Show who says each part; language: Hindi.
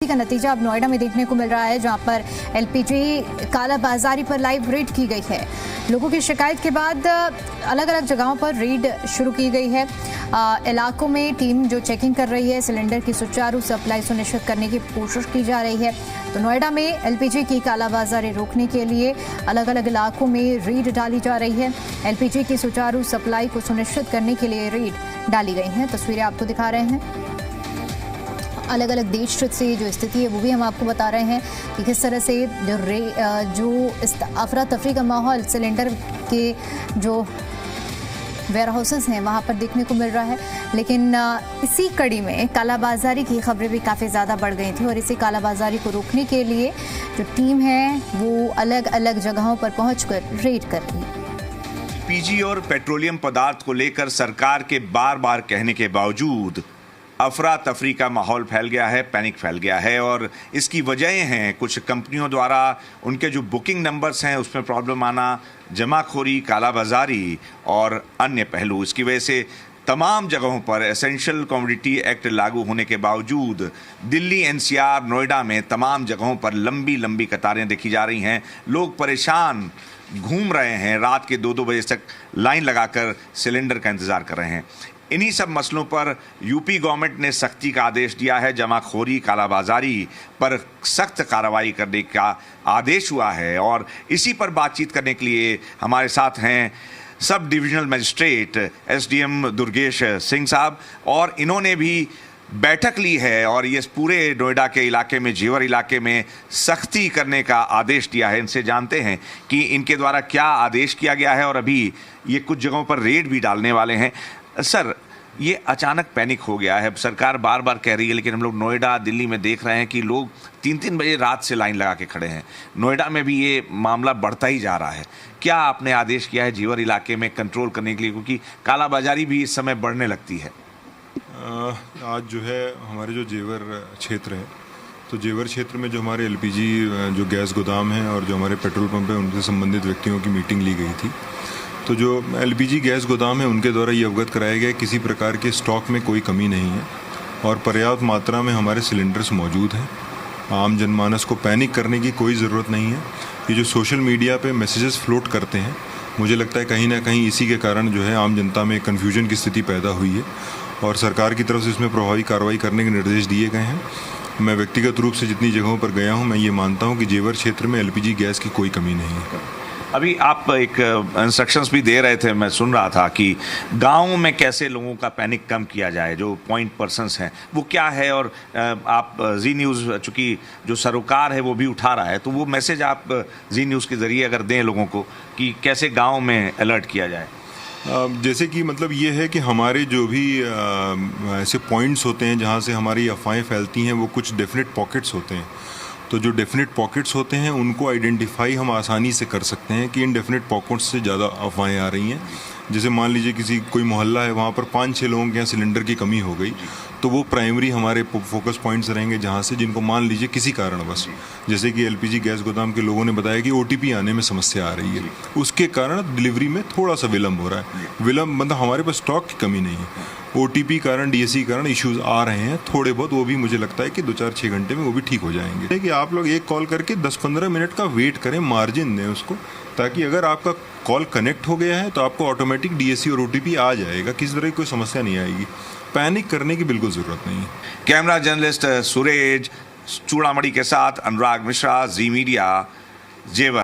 Speaker 1: का नतीजा अब नोएडा में देखने को मिल रहा है, जहां पर एलपीजी कालाबाजारी पर लाइव रेड की गई है। लोगों की शिकायत के बाद अलग अलग जगहों पर रेड शुरू की गई है। इलाकों में टीम जो चेकिंग कर रही है, सिलेंडर की सुचारू सप्लाई सुनिश्चित करने की कोशिश की जा रही है। तो नोएडा में एलपीजी की कालाबाजारी रोकने के लिए अलग अलग इलाकों में रेड डाली जा रही है। एलपीजी की सुचारू सप्लाई को सुनिश्चित करने के लिए रेड डाली गई हैं। तस्वीरें आपको दिखा रहे हैं। अलग अलग देश से जो स्थिति है वो भी हम आपको बता रहे हैं कि किस तरह से जो इस अफरा तफरी का माहौल सिलेंडर के जो वेयर हाउसेस हैं वहाँ पर देखने को मिल रहा है। लेकिन इसी कड़ी में कालाबाजारी की खबरें भी काफ़ी ज़्यादा बढ़ गई थी और इसी कालाबाजारी को रोकने के लिए जो टीम है वो अलग अलग जगहों पर पहुंचकर रेड कर रही है।
Speaker 2: पीजी और पेट्रोलियम पदार्थ को लेकर सरकार के बार बार कहने के बावजूद अफरा तफरी का माहौल फैल गया है, पैनिक फैल गया है और इसकी वजहें हैं कुछ कंपनियों द्वारा उनके जो बुकिंग नंबर्स हैं उसमें प्रॉब्लम आना, जमाखोरी, कालाबाजारी और अन्य पहलू। इसकी वजह से तमाम जगहों पर एसेंशियल कमोडिटी एक्ट लागू होने के बावजूद दिल्ली, एनसीआर, नोएडा में तमाम जगहों पर लंबी लंबी कतारें देखी जा रही हैं। लोग परेशान घूम रहे हैं, रात के 2-2 बजे तक लाइन लगाकर सिलेंडर का इंतज़ार कर रहे हैं। इन्हीं सब मसलों पर यूपी गवर्नमेंट ने सख्ती का आदेश दिया है। जमाखोरी, कालाबाजारी पर सख्त कार्रवाई करने का आदेश हुआ है और इसी पर बातचीत करने के लिए हमारे साथ हैं sub divisional magistrate SDM Durgesh Singh साहब, और इन्होंने भी बैठक ली है और ये पूरे नोएडा के इलाके में, जेवर इलाके में सख्ती करने का आदेश दिया है। इनसे जानते हैं कि इनके द्वारा क्या आदेश किया गया है और अभी ये कुछ जगहों पर रेड भी डालने वाले हैं। सर, ये अचानक पैनिक हो गया है, सरकार बार बार कह रही है, लेकिन हम लोग नोएडा, दिल्ली में देख रहे हैं कि लोग 3-3 बजे रात से लाइन लगा के खड़े हैं। नोएडा में भी ये मामला बढ़ता ही जा रहा है। क्या आपने आदेश किया है जेवर इलाके में कंट्रोल करने के लिए, क्योंकि कालाबाजारी भी इस समय बढ़ने लगती है?
Speaker 3: आज जो है हमारे जो जेवर क्षेत्र है, तो जेवर क्षेत्र में जो हमारे एलपीजी जो गैस गोदाम है और जो हमारे पेट्रोल पंप है उनसे संबंधित व्यक्तियों की मीटिंग ली गई थी। तो जो एलपीजी गैस गोदाम है उनके द्वारा ये अवगत कराया गया किसी प्रकार के स्टॉक में कोई कमी नहीं है और पर्याप्त मात्रा में हमारे सिलेंडर्स मौजूद हैं। आम जनमानस को पैनिक करने की कोई ज़रूरत नहीं है। ये जो सोशल मीडिया पे मैसेजेस फ्लोट करते हैं, मुझे लगता है कहीं ना कहीं इसी के कारण जो है आम जनता में कन्फ्यूजन की स्थिति पैदा हुई है और सरकार की तरफ से इसमें प्रभावी कार्रवाई करने के निर्देश दिए गए हैं। मैं व्यक्तिगत रूप से जितनी जगहों पर गया हूँ, मैं ये मानता हूँ कि जेवर क्षेत्र में एलपीजी गैस की कोई कमी नहीं है।
Speaker 2: अभी आप एक इंस्ट्रक्शंस भी दे रहे थे, मैं सुन रहा था कि गाँव में कैसे लोगों का पैनिक कम किया जाए, जो पॉइंट पर्सन्स हैं वो क्या है, और आप जी न्यूज़, चूँकि जो सरोकार है वो भी उठा रहा है, तो वो मैसेज आप जी न्यूज़ के ज़रिए अगर दें लोगों को कि कैसे गाँव में अलर्ट किया जाए।
Speaker 3: जैसे कि मतलब ये है कि हमारे जो भी ऐसे पॉइंट्स होते हैं जहाँ से हमारी अफवाहें फैलती हैं, वो कुछ डेफिनेट पॉकेट्स होते हैं। तो जो डेफिनेट पॉकेट्स होते हैं उनको आइडेंटिफाई हम आसानी से कर सकते हैं कि इन डेफिनेट पॉकेट्स से ज़्यादा अफवाहें आ रही हैं। जैसे मान लीजिए कोई मोहल्ला है, वहाँ पर 5-6 लोगों के यहाँ सिलेंडर की कमी हो गई, तो वो प्राइमरी हमारे फोकस पॉइंट्स रहेंगे जहाँ से जिनको मान लीजिए किसी कारणवश, जैसे कि एलपीजी गैस गोदाम के लोगों ने बताया कि ओटीपी आने में समस्या आ रही है, उसके कारण डिलीवरी में थोड़ा सा विलम्ब हो रहा है। विलम्ब मतलब हमारे पास स्टॉक की कमी नहीं है, ओटीपी कारण, डीएससी कारण इश्यूज आ रहे हैं थोड़े बहुत, वो भी मुझे लगता है कि 2-4-6 घंटे में वो भी ठीक हो जाएंगे। कि आप लोग एक कॉल करके 10-15 मिनट का वेट करें, मार्जिन दें उसको, ताकि अगर आपका कॉल कनेक्ट हो गया है तो आपको ऑटोमेटिक डीएससी और ओटीपी आ जाएगा, किसी तरह की कोई समस्या नहीं आएगी। पैनिक करने की बिल्कुल ज़रूरत नहीं है।
Speaker 2: कैमरा जर्नलिस्ट सुरेश चूड़ामणि के साथ अनुराग मिश्रा, जी मीडिया, जेवर।